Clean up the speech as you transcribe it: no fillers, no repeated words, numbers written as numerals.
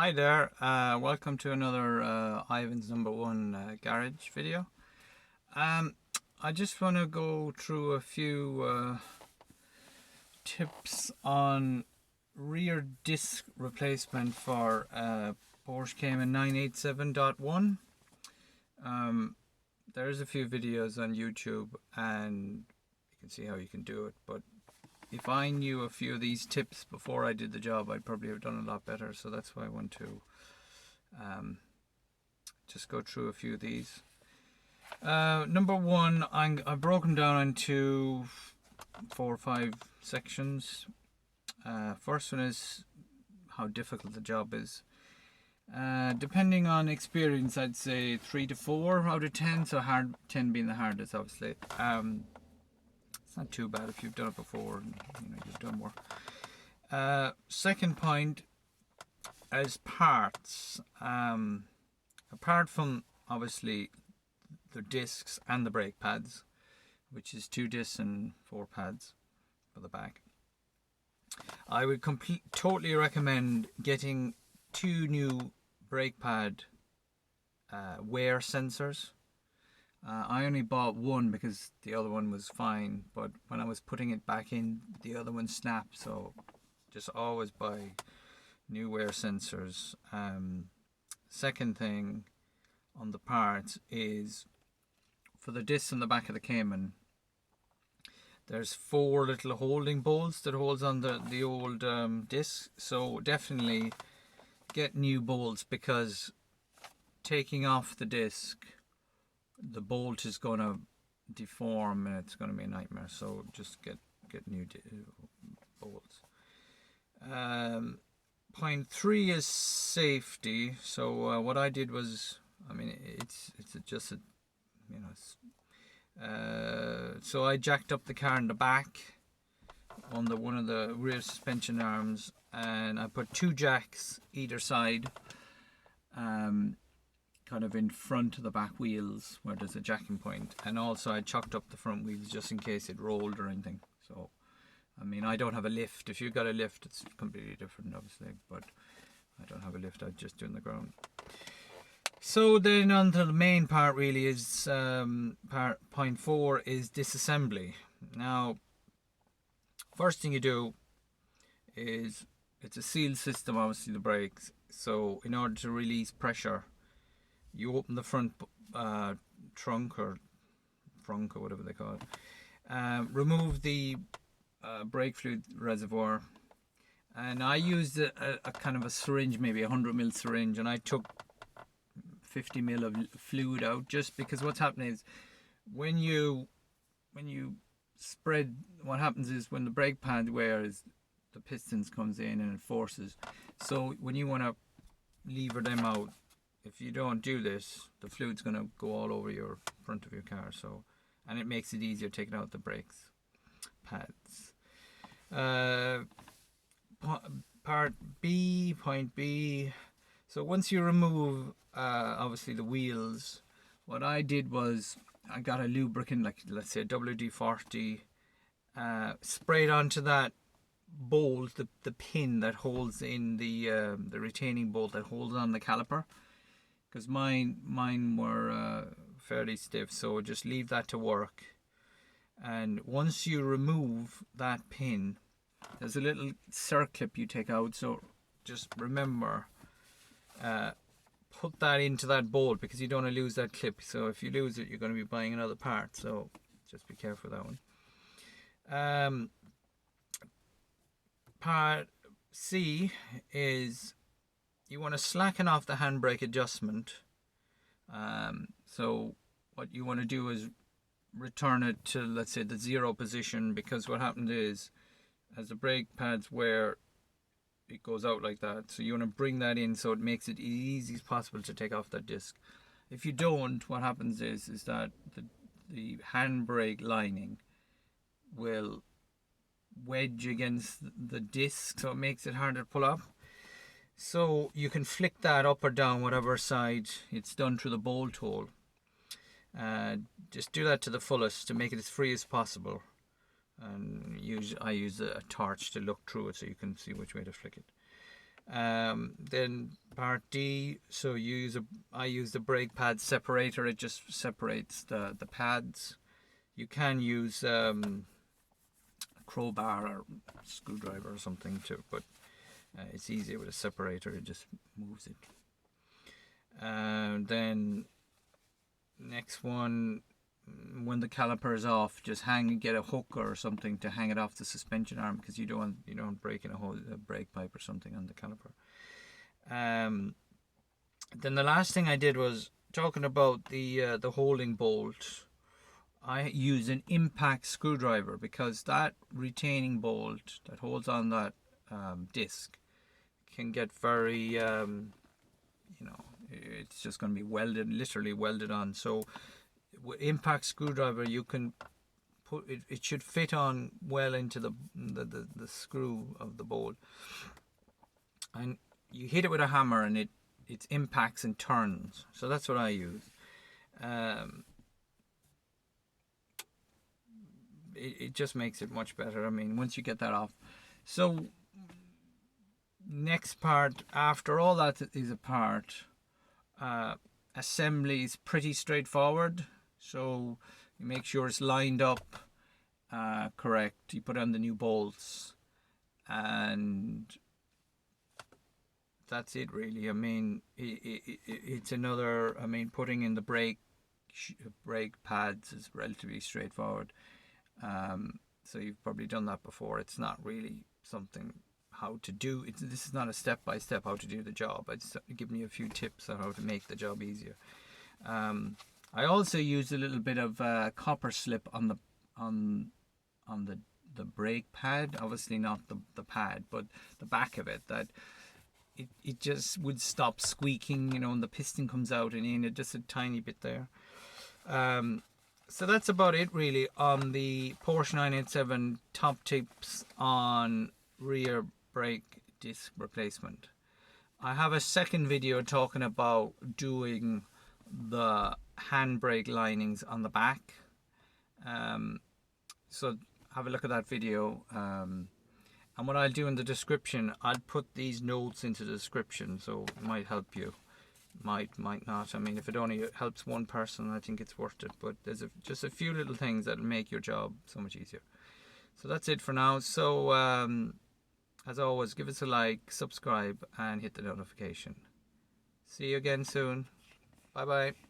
Hi there, welcome to another Ivan's number one garage video. I just want to go through a few tips on rear disc replacement for Porsche Cayman 987.1. There's a few videos on YouTube and you can see how you can do it, but if I knew a few of these tips before I did the job, I'd probably have done a lot better. So that's why I want to just go through a few of these. Number one, I've broken down into 4 or 5 sections. First one is how difficult the job is. Depending on experience, I'd say 3 to 4 out of 10. So 10 being the hardest, obviously. It's not too bad if you've done it before and you've done more. Second point is parts. Apart from obviously the discs and the brake pads, which is 2 discs and 4 pads for the back, I would totally recommend getting 2 new brake pad wear sensors. I only bought one because the other one was fine, but when I was putting it back in, the other one snapped. So just always buy new wear sensors. Second thing on the parts is for the discs on the back of the Cayman, there's 4 little holding bolts that holds on the old disc. So definitely get new bolts, because taking off the disc, the bolt is going to deform and it's going to be a nightmare. So just get new bolts. Point 3 is safety. So what I did was, it's just a, so I jacked up the car in the back on one of the rear suspension arms, and I put 2 jacks either side, kind of in front of the back wheels where there's a jacking point, and also I chocked up the front wheels just in case it rolled or anything. So I don't have a lift. If you've got a lift, it's completely different, obviously, but I don't have a lift. I just do on the ground. So then on to the main part, really, is point 4 is disassembly. Now, first thing you do is, it's a sealed system, obviously, the brakes. So in order to release pressure, you open the front trunk or whatever they call it. Remove the brake fluid reservoir, and I used a kind of a syringe, maybe a 100 ml syringe, and I took 50 ml of fluid out, just because what's happening is when you spread, what happens is when the brake pad wears, the pistons comes in and it forces. So when you want to lever them out, if you don't do this, the fluid's going to go all over your front of your car. So, and it makes it easier taking out the brakes pads. Part B, point B. So once you remove obviously the wheels, what I did was I got a lubricant, like let's say a WD-40, sprayed onto that bolt, the pin that holds in the retaining bolt that holds on the caliper, because mine were fairly stiff. So just leave that to work, and once you remove that pin, there's a little cir-clip you take out. So just remember, put that into that bolt, because you don't want to lose that clip. So if you lose it, you're going to be buying another part, so just be careful of that one. Part C is you want to slacken off the handbrake adjustment. So what you want to do is return it to, let's say, the 0 position, because what happens is, as the brake pads wear, it goes out like that. So you want to bring that in so it makes it easy as possible to take off that disc. If you don't, what happens is that the handbrake lining will wedge against the disc, so it makes it harder to pull up. So you can flick that up or down, whatever side it's done, through the bolt hole. Just do that to the fullest to make it as free as possible. And I use a torch to look through it so you can see which way to flick it. Then part D, so I use the brake pad separator. It just separates the pads. You can use a crowbar or screwdriver or something too, but it's easier with a separator. It just moves it. Then next one, when the caliper is off, just get a hook or something to hang it off the suspension arm, because you don't break in a brake pipe or something on the caliper. Then the last thing I did was talking about the holding bolt. I use an impact screwdriver, because that retaining bolt that holds on that disc can get very it's just going to be literally welded on. So with impact screwdriver, you can put it should fit on well into the screw of the bolt, and you hit it with a hammer and it impacts and turns. So that's what I use. It just makes it much better. I mean, once you get that off. So next part, after all that is apart, assembly is pretty straightforward. So you make sure it's lined up correct. You put on the new bolts, and that's it really. I mean, it's another. I mean, putting in the brake pads is relatively straightforward. So you've probably done that before. It's not really something how to do. This is not a step-by-step how to do the job. It's giving you a few tips on how to make the job easier. I also used a little bit of copper slip on the brake pad. Obviously not the pad, but the back of it. That it just would stop squeaking, and the piston comes out and in. It just a tiny bit there. So that's about it really on the Porsche 987 top tips on rear brake disc replacement. I have a second video talking about doing the handbrake linings on the back. So have a look at that video. And what I'll do in the description, I'll put these notes into the description, so it might help you. Might not. I mean, if it only helps one person, I think it's worth it. But there's just a few little things that'll make your job so much easier. So that's it for now. So as always, give us a like, subscribe, and hit the notification. See you again soon. Bye bye.